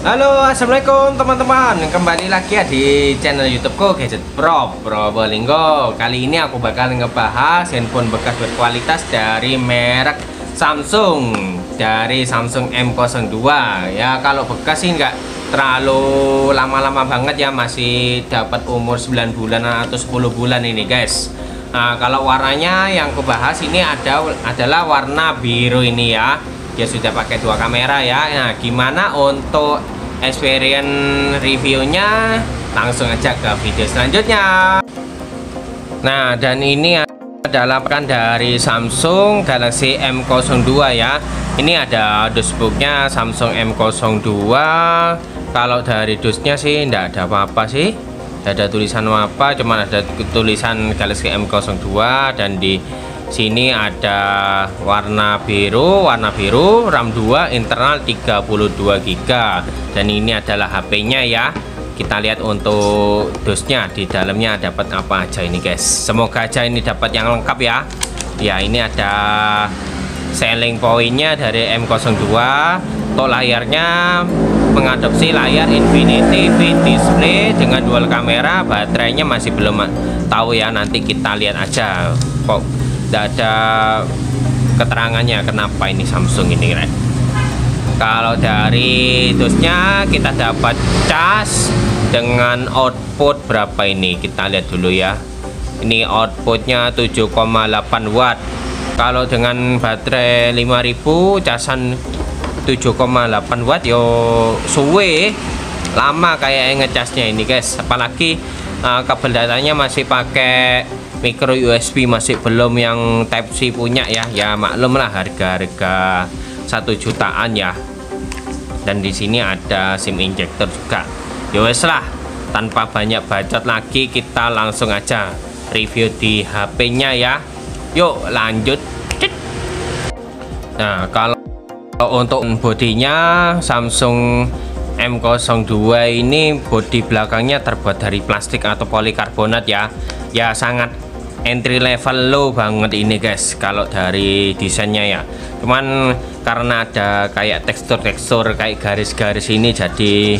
Halo, assalamualaikum teman-teman. Kembali lagi ya di channel YouTubeku Gadget Pro Probolinggo. Kali ini aku bakal ngebahas handphone bekas berkualitas dari merek Samsung, dari Samsung M02 ya. Kalau bekas sih nggak terlalu lama-lama banget ya, masih dapat umur 9 bulan atau 10 bulan ini guys. Nah, kalau warnanya yang aku bahas ini adalah warna biru ini ya. Dia sudah pakai dua kamera ya. Nah, gimana untuk experience reviewnya? Langsung aja ke video selanjutnya. Nah, dan ini adalah pekan dari Samsung Galaxy M02 ya. Ini ada dashboardnya Samsung M02. Kalau dari dusnya sih tidak ada apa-apa sih, tidak ada tulisan apa, cuman ada tulisan Galaxy M02. Dan di sini ada warna biru, RAM 2, internal 32 GB. Dan ini adalah HP-nya ya. Kita lihat untuk dusnya, di dalamnya dapat apa aja ini guys. Semoga aja ini dapat yang lengkap ya. Ya, ini ada selling point-nya dari M02. Untuk layarnya mengadopsi layar Infinity V Display dengan dual kamera. Baterainya masih belum tahu ya, nanti kita lihat aja. Kok tidak ada keterangannya kenapa ini Samsung ini kan. Kalau dari dusnya kita dapat cas dengan output berapa ini, kita lihat dulu ya. Ini outputnya 7,8 watt. Kalau dengan baterai 5000 casan 7,8 watt yo suwe, lama kayak ngecasnya ini guys. Apalagi kabel datanya masih pakai micro USB, masih belum yang Type C punya ya. Ya maklum lah, harga 1 jutaan ya. Dan di sini ada SIM injector juga. Ya wes lah, tanpa banyak bacot lagi kita langsung aja review di HP-nya ya. Yuk lanjut. Nah, kalau untuk bodinya Samsung M02 ini, bodi belakangnya terbuat dari plastik atau polikarbonat ya. Ya sangat entry level low banget ini guys kalau dari desainnya ya. Cuman karena ada kayak tekstur kayak garis-garis ini, jadi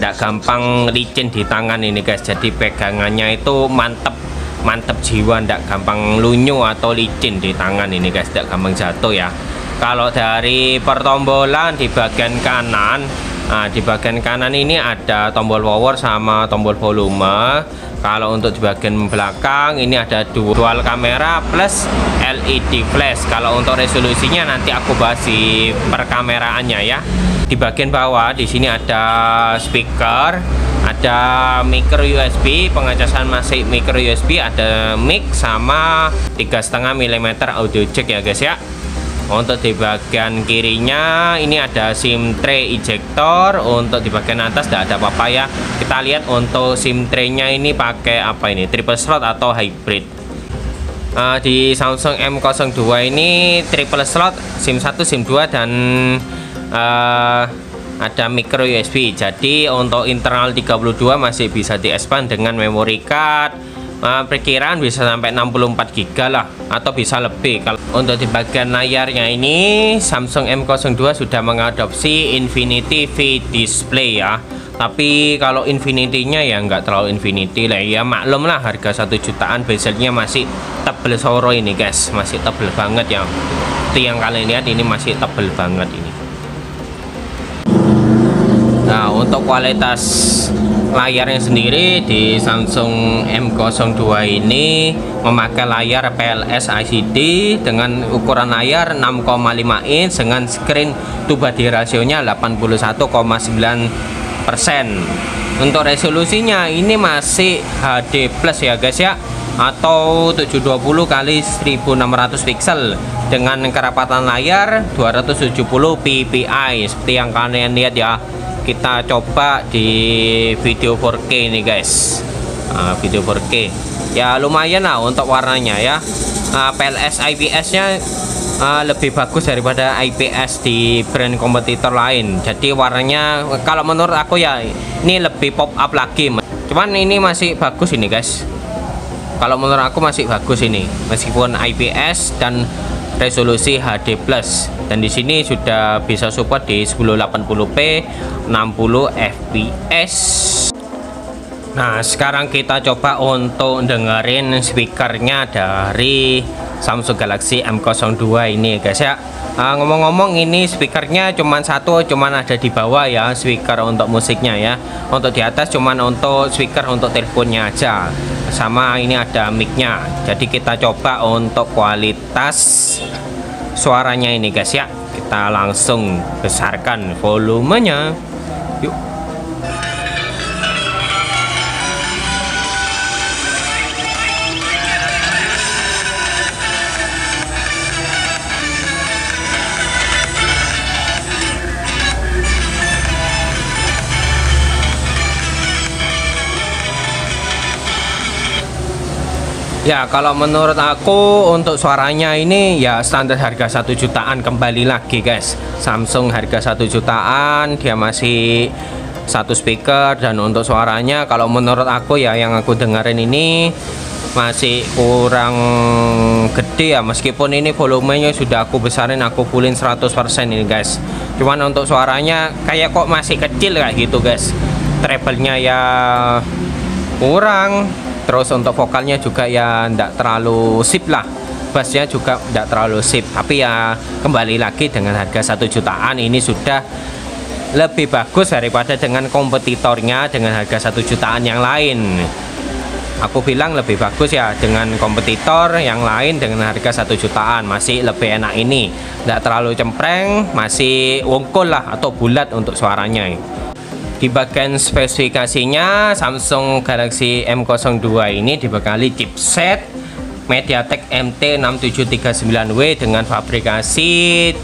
ndak gampang licin di tangan ini guys. Jadi pegangannya itu mantep jiwa, ndak gampang lunyu atau licin di tangan ini guys, ndak gampang jatuh ya. Kalau dari pertombolan di bagian kanan, nah di bagian kanan ini ada tombol power sama tombol volume. Kalau untuk di bagian belakang ini ada dual kamera plus LED flash. Kalau untuk resolusinya nanti aku bahas di perkameraannya ya. Di bagian bawah di sini ada speaker, ada micro USB, pengecasan masih micro USB, ada mic sama 3,5 mm audio jack ya guys ya. Untuk di bagian kirinya ini ada SIM tray ejector. Untuk di bagian atas tidak ada apa-apa ya. Kita lihat untuk SIM tray-nya ini pakai apa ini, triple slot atau hybrid. Di Samsung M02 ini triple slot, SIM 1, SIM 2 dan ada micro USB. Jadi untuk internal 32 masih bisa di expand dengan memory card. Perkiraan bisa sampai 64 GB lah, atau bisa lebih. Kalau untuk di bagian layarnya ini Samsung M02 sudah mengadopsi Infinity V Display ya. Tapi kalau Infinity-nya ya nggak terlalu Infinity lah ya, maklum lah harga 1 jutaan. Bezelnya masih tebel soro ini guys, masih tebel banget ya. Itu yang kalian lihat, ini masih tebel banget ini. Nah, untuk kualitas layarnya sendiri di Samsung M02 ini memakai layar PLS LCD dengan ukuran layar 6,5 inch dengan screen to body rasionya 81,9%. Untuk resolusinya ini masih HD plus ya guys ya, atau 720 x 1600 pixel dengan kerapatan layar 270 ppi seperti yang kalian lihat ya. Kita coba di video 4K ini guys. Video 4K ya lumayan lah untuk warnanya ya. PLS IPS nya lebih bagus daripada IPS di brand kompetitor lain. Jadi warnanya kalau menurut aku ya ini lebih pop up lagi. Cuman ini masih bagus ini guys. Kalau menurut aku masih bagus ini, meskipun IPS dan resolusi HD plus, dan di sini sudah bisa support di 1080p 60 fps. Nah, sekarang kita coba untuk dengerin speakernya dari Samsung Galaxy M02 ini guys ya. Ngomong-ngomong, ini speakernya cuman ada di bawah ya, speaker untuk musiknya ya. Untuk di atas cuman untuk speaker untuk teleponnya aja. Sama ini ada micnya. Jadi kita coba untuk kualitas suaranya ini guys ya. Kita langsung besarkan volumenya. Yuk. Ya, kalau menurut aku untuk suaranya ini ya standar harga 1 jutaan kembali lagi guys. Samsung harga 1 jutaan, dia masih satu speaker, dan untuk suaranya kalau menurut aku ya yang aku dengerin ini masih kurang gede ya, meskipun ini volumenya sudah aku besarin, aku fullin 100% ini guys. Cuman untuk suaranya kayak kok masih kecil kayak gitu guys. Treble-nya ya kurang. Terus untuk vokalnya juga ya ndak terlalu sip lah, bassnya juga ndak terlalu sip. Tapi ya kembali lagi dengan harga 1 jutaan ini sudah lebih bagus daripada dengan kompetitornya dengan harga 1 jutaan yang lain. Aku bilang lebih bagus ya dengan kompetitor yang lain dengan harga 1 jutaan, masih lebih enak ini, ndak terlalu cempreng, masih wongkol lah atau bulat untuk suaranya. Di bagian spesifikasinya, Samsung Galaxy M02 ini dibekali chipset MediaTek MT6739W dengan fabrikasi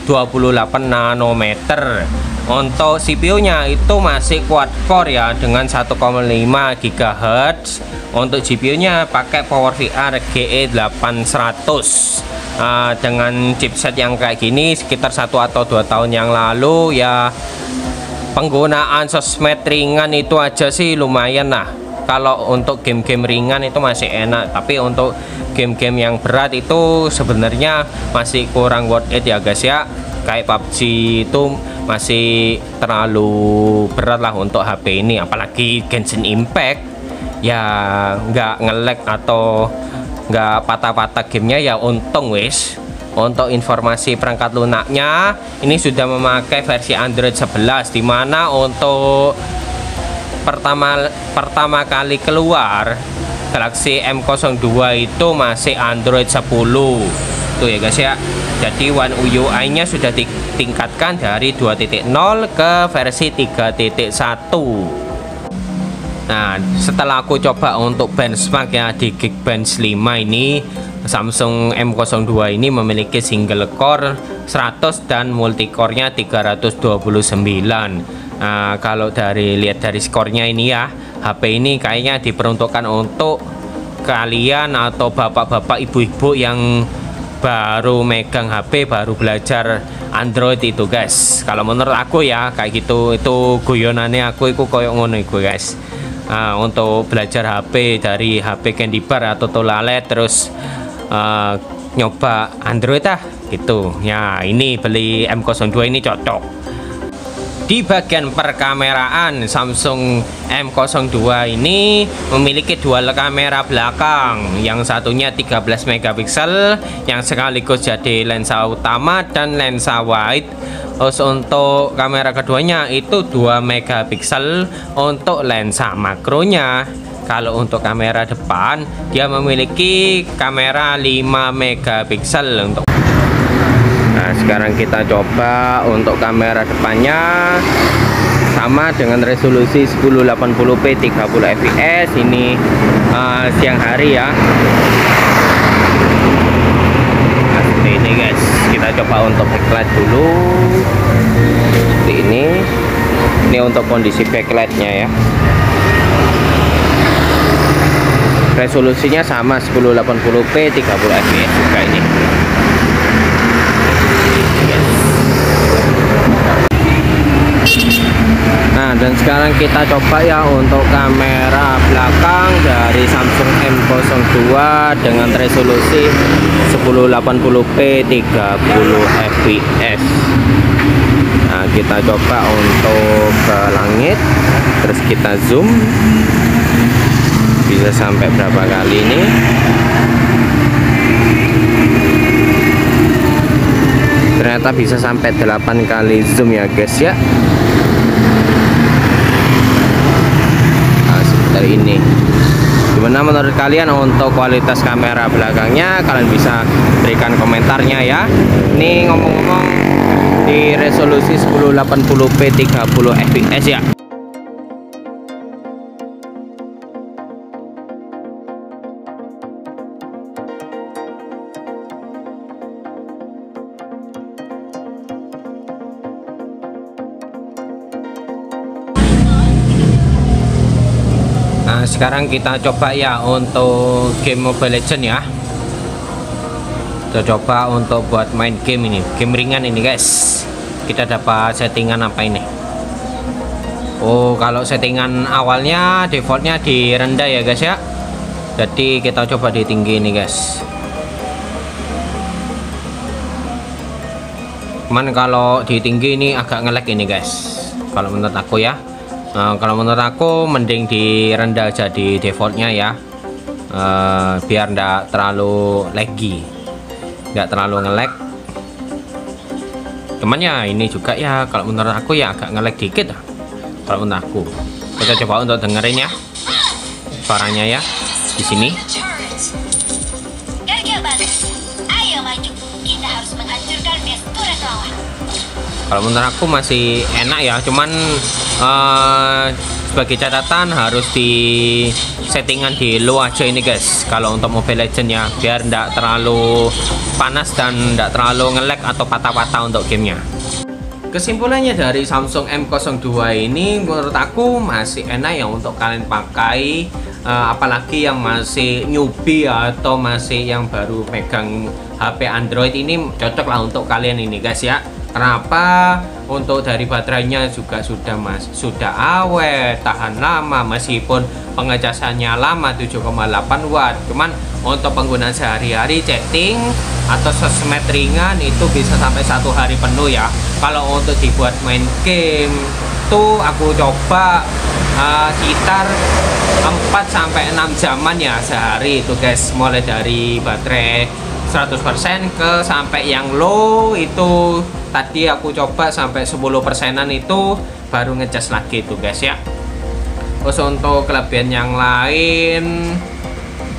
28 nanometer. Untuk CPU-nya itu masih quad core ya dengan 1,5 GHz. Untuk GPU-nya pakai PowerVR GE8100. Dengan chipset yang kayak gini sekitar 1 atau 2 tahun yang lalu ya, penggunaan sosmed ringan itu aja sih lumayan lah. Kalau untuk game-game ringan itu masih enak, tapi untuk game-game yang berat itu sebenarnya masih kurang worth it ya guys ya. Kayak PUBG itu masih terlalu berat lah untuk HP ini, apalagi Genshin Impact ya nggak nge-lag atau nggak patah-patah gamenya ya, untung wis. Untuk informasi perangkat lunaknya, ini sudah memakai versi Android 11, dimana untuk pertama kali keluar Galaxy M02 itu masih Android 10 tuh ya guys ya. Jadi One UI nya sudah ditingkatkan dari 2.0 ke versi 3.1. Nah, setelah aku coba untuk benchmark ya di Geekbench 5 ini, Samsung M02 ini memiliki single core 100 dan multicore-nya 329. Nah, kalau lihat dari skornya ini ya, HP ini kayaknya diperuntukkan untuk kalian atau bapak-bapak ibu-ibu yang baru megang HP, baru belajar Android itu guys. Kalau menurut aku ya kayak gitu, itu guyonannya aku itu koyok ngono itu guys. Untuk belajar HP dari HP Candy Bar atau Tolalet terus nyoba Android gitu ya, ini beli M02 ini cocok. Di bagian perkameraan, Samsung M02 ini memiliki dual kamera belakang, yang satunya 13 megapiksel yang sekaligus jadi lensa utama dan lensa wide. Terus untuk kamera keduanya itu 2 megapiksel untuk lensa makronya. Kalau untuk kamera depan dia memiliki kamera 5 megapiksel untuk. Nah, sekarang kita coba untuk kamera depannya, sama dengan resolusi 1080p 30 fps. Ini siang hari ya. Nah, seperti ini guys. Kita coba untuk backlight dulu. Seperti ini. Ini untuk kondisi backlightnya ya. Resolusinya sama 1080p 30 fps juga ini. Nah, Dan sekarang kita coba ya untuk kamera belakang dari Samsung M02 dengan resolusi 1080p 30 fps. Nah, kita coba untuk ke langit, terus kita zoom, bisa sampai berapa kali ini. Ternyata bisa sampai 8 kali zoom ya guys ya. Seperti ini. Gimana menurut kalian untuk kualitas kamera belakangnya? Kalian bisa berikan komentarnya ya. Ini ngomong-ngomong di resolusi 1080p 30 fps ya. Nah, sekarang kita coba ya untuk game Mobile Legends ya. Kita coba untuk buat main game ini, game ringan ini guys. Kita dapat settingan apa ini? Oh, kalau settingan awalnya defaultnya di rendah ya guys ya. Jadi kita coba di tinggi ini guys. Cuman kalau di tinggi ini agak nge-lag ini guys. Kalau menurut aku ya. Nah, kalau menurut aku mending di rendah aja di defaultnya ya, biar ndak terlalu laggy, nggak terlalu nge-lag. Cuman ya ini juga ya kalau menurut aku ya agak nge-lag dikit lah. Kalau menurut aku, kita coba untuk dengerin ya suaranya ya di sini. Kalau menurut aku masih enak ya, cuman sebagai catatan harus di settingan di low aja ini guys. Kalau untuk Mobile Legends ya, biar tidak terlalu panas dan tidak terlalu nge-lag atau patah-patah untuk gamenya. Kesimpulannya dari Samsung M02 ini menurut aku masih enak ya untuk kalian pakai, apalagi yang masih newbie atau masih yang baru pegang HP Android ini cocok lah untuk kalian ini guys ya. Kenapa? Untuk dari baterainya juga sudah awet, tahan lama meskipun pengecasannya lama 7,8 watt. Cuman untuk penggunaan sehari-hari chatting atau sosmed ringan itu bisa sampai 1 hari penuh ya. Kalau untuk dibuat main game tuh aku coba sekitar 4-6 jaman ya sehari itu guys, mulai dari baterai 100% ke sampai yang low itu tadi aku coba sampai 10%-an itu baru ngecas lagi itu guys ya. Terus untuk kelebihan yang lain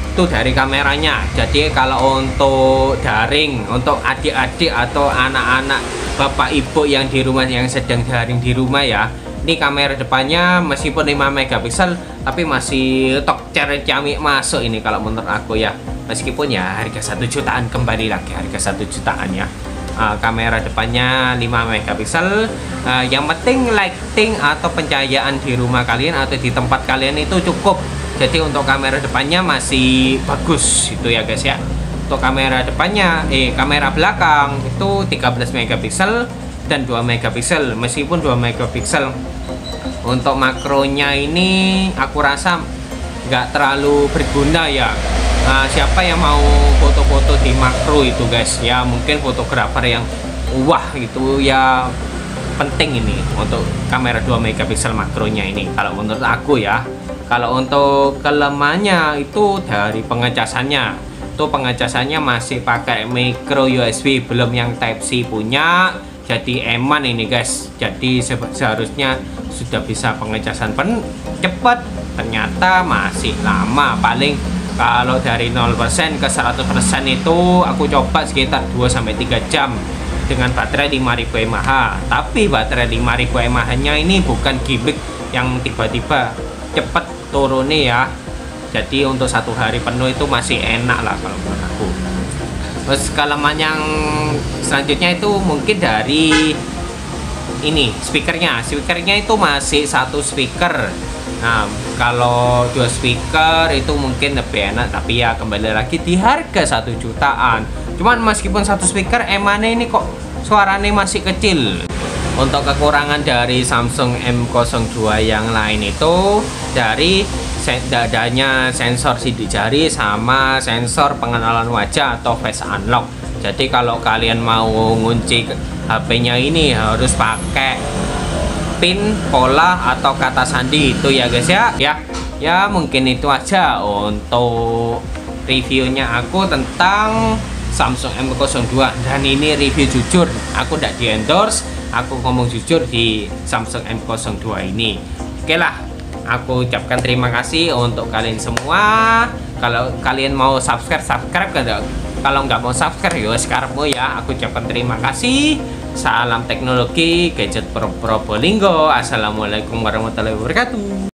itu dari kameranya. Jadi kalau untuk daring untuk adik-adik atau anak-anak bapak ibu yang di rumah yang sedang daring di rumah ya, ini kamera depannya meskipun 5 megapiksel tapi masih tok cari-cami masuk ini kalau menurut aku ya. Meskipun ya harga 1 jutaan, kembali lagi harga 1 jutaan ya. Kamera depannya 5 megapiksel. Yang penting lighting atau pencahayaan di rumah kalian atau di tempat kalian itu cukup. Jadi untuk kamera depannya masih bagus itu ya guys ya. Untuk kamera depannya kamera belakang itu 13 megapiksel dan 2 megapiksel. Meskipun 2 megapiksel untuk makronya ini aku rasa nggak terlalu berguna ya. Siapa yang mau foto-foto di makro itu guys ya, mungkin fotografer yang wah itu ya penting ini untuk kamera 2 megapiksel makronya ini kalau menurut aku ya. Kalau untuk kelemahannya itu dari pengecasannya, itu pengecasannya masih pakai micro USB, belum yang Type C punya. Jadi eman ini guys, jadi seharusnya sudah bisa pengecasan cepat, ternyata masih lama. Paling kalau dari 0% ke 100% itu aku coba sekitar 2-3 jam dengan baterai 5000 mAh. Tapi baterai 5000 mAh nya ini bukan gimmick yang tiba-tiba cepet turunnya ya. Jadi untuk 1 hari penuh itu masih enak lah kalau menurut aku. Terus kelemahan yang selanjutnya itu mungkin dari ini speakernya itu masih 1 speaker. Nah, kalau 2 speaker itu mungkin lebih enak, tapi ya kembali lagi di harga 1 jutaan. Cuman meskipun 1 speaker emane ini kok suaranya masih kecil. Untuk kekurangan dari Samsung M02 yang lain itu dari dadanya sensor sidik jari sama sensor pengenalan wajah atau face unlock. Jadi kalau kalian mau ngunci HP-nya ini harus pakai pin, pola atau kata sandi itu ya guys ya. Ya mungkin itu aja untuk reviewnya aku tentang Samsung M02, dan ini review jujur, aku tidak di endorse, aku ngomong jujur di Samsung M02 ini. Oke lah, aku ucapkan terima kasih untuk kalian semua. Kalau kalian mau subscribe kalau nggak mau subscribe ya sekarang ya. Aku ucapkan terima kasih. Salam teknologi, gadget Probolinggo. Assalamualaikum warahmatullahi wabarakatuh.